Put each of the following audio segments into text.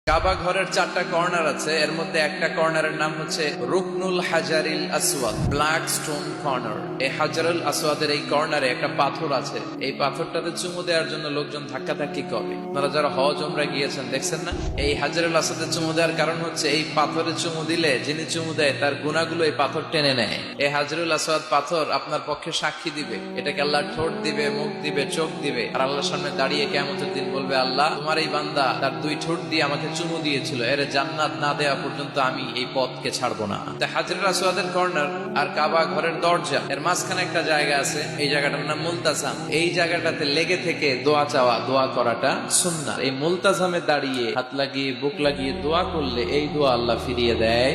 কাবা ঘরের 4টা কর্নার আছে, এর মধ্যে একটা কর্নারের নাম হচ্ছে রুকনুল হাজারিল আসওয়াদ, ব্ল্যাক স্টোন কর্নার। এই হাজারুল আসওয়াদের এই কর্নারে একটা পাথর আছে, এই পাথরটাতে চুমু দেওয়ার জন্য লোকজন ধাক্কাধাক্কি করে। আপনারা যারা হজ উমরা গিয়েছেন দেখছেন না, এই হাজারুল আসওয়াদে চুমু দেওয়ার কারণ হচ্ছে এই পাথরে চুমু দিলে যিনি চুমু দেয় তার গুনাহগুলো এই পাথর টেনে নেয়। এই হাজারুল আসওয়াদ পাথর আপনার পক্ষে সাক্ষী দিবে, এটাকে আল্লাহ ঠোঁট দিবে, মুখ দিবে, চোখ দিবে, আর আল্লাহর সামনে দাঁড়িয়ে কিয়ামতের দিন বলবে, আল্লাহ তোমার এই বান্দা তার 2 ঠোঁট দিয়ে আমাকে চুমু দিয়েছিল, এর জান্নাত না দেওয়া পর্যন্ত আমি এই পথকে ছাড়বো না। হাজরুল আসওয়াদের কর্নার আর কাবা ঘরের দরজা এর মাঝখানে একটা জায়গা আছে, এই জায়গাটার নাম মুলতাজাম। এই জায়গাটাতে লেগে থেকে দোয়া চাওয়া, দোয়া করাটা সুন্নাহ। এই মুলতাজামে দাঁড়িয়ে হাত লাগিয়ে বুক লাগিয়ে দোয়া করলে এই দোয়া আল্লাহ ফিরিয়ে দেয়।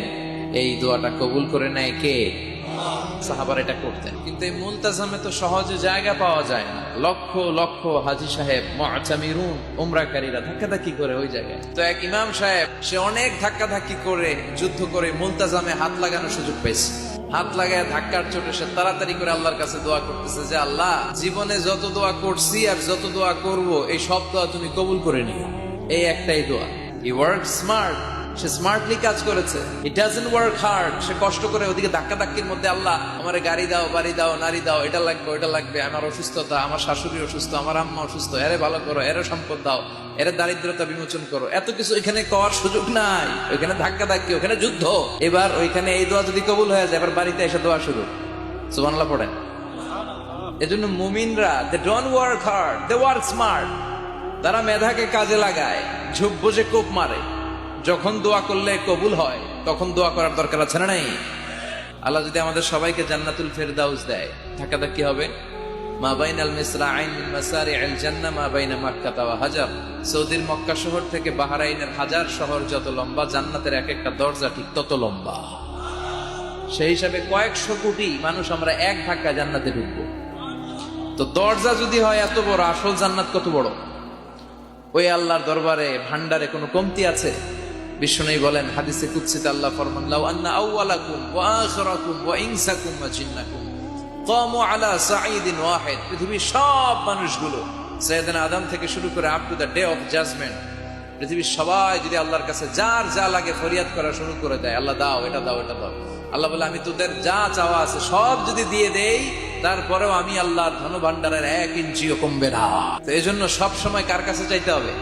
এই দোয়াটা কবুল করে নেয় কে? সাহাবারা এটা করতেন। কিন্তু এই মুলতাজামে তো সহজে জায়গা পাওয়া যায় না, লক্ষ লক্ষ হাজী সাহেব মুআতামিরুন উমরাকারীরা ধাক্কাধাক্কি করে ওই জায়গায়। তো এক ইমাম সাহেব সে অনেক ধাক্কাধাক্কি করে যুদ্ধ করে মুলতাজামে হাত লাগানোর সুযোগ পেয়েছে। হাত লাগায় ধাক্কার চোটে সে তাড়াতাড়ি করে আল্লাহর কাছে দোয়া করতেছে যে, আল্লাহ জীবনে যত দোয়া করছি আর যত দোয়া করব এই সব দোয়া তুমি কবুল করে নিও। এই একটাই দোয়া। He work smart, say smartly কাজ করেছে। ইট ডাজন্ট ওয়ার্ক হার্ড, সে কষ্ট করে ওদিকে ধাক্কাধাক্কির মধ্যে, আল্লাহ আমার গাড়ি দাও, বাড়ি দাও, নারী দাও, এটা লাগবে ওটা লাগবে, আমার অসুস্থতা, আমার শাশুড়ি অসুস্থ, আমার আম্মা অসুস্থ, এরে ভালো করো, এরে সম্পদ দাও, এর দারিদ্রতা বিমোচন করো, এত কিছু এখানে করার সুযোগ নাই। ওইখানে ধাক্কাধাক্কি, ওখানে যুদ্ধ। এবার ওইখানে এই দোয়া যদি কবুল হয়ে যায়, এবার বাড়িতে এসে দোয়া শুরু। সুবহানাল্লাহ পড়েন। এজন্য মুমিনরা they don't work hard, they work smart. তারা মেধাকে কাজে লাগায়, ঝুপ বুঝে কোপ মারে। যখন দোয়া করলে কবুল হয় তখন দোয়া করার দরকার আছে না নাই? আল্লাহ যদি আমাদের সবাইকে জান্নাতুল ফেরদাউস দেয়, ধাক্কাধাক্কি হবে। মা বাইনাল মিসরাআইন মিন মাসারি'আল জান্নাহ মা বাইনা মাক্কা ওয়া হাজার। সৌদির মক্কা শহর থেকে বাহরাইনের হাজার শহর যত লম্বা, জান্নাতের এক একটা দরজা ঠিক তত লম্বা। সেই হিসাবে কয়েকশো কোটি মানুষ আমরা এক ধাক্কা জান্নাতে ঢুকবো। তো দরজা যদি হয় এত বড়, আসল জান্নাত কত বড়? ওই আল্লাহর দরবারে ভান্ডারে কোনো কমতি আছে? বিশ্বনবী বলেন, হাদিসে কুদসিতে আল্লাহ ফরমান, লাউ আন্না আউওয়ালাকুম ওয়া আখিরাকুম ওয়া ইনসাকুম ওয়া জিন্নাকুম কামু আলা সাঈদিন ওয়াহিদ। পৃথিবীর সব মানুষগুলো সাইয়েদনা আদম থেকে শুরু করে up to the day of judgement, পৃথিবীর সবাই যদি আল্লাহর কাছে যার যা লাগে ফরিয়াদ করা শুরু করে দেয়, আল্লাহ দাও, এটা দাও, এটা দাও, আল্লাহ বলে আমি তোদের যা চাওয়া আছে সব যদি দিয়ে দেই, তারপরেও আমি আল্লাহর ধন ভান্ডারের 1 ইঞ্চিও কমবে না। তো এই জন্য সবসময় কার কাছে চাইতে হবে?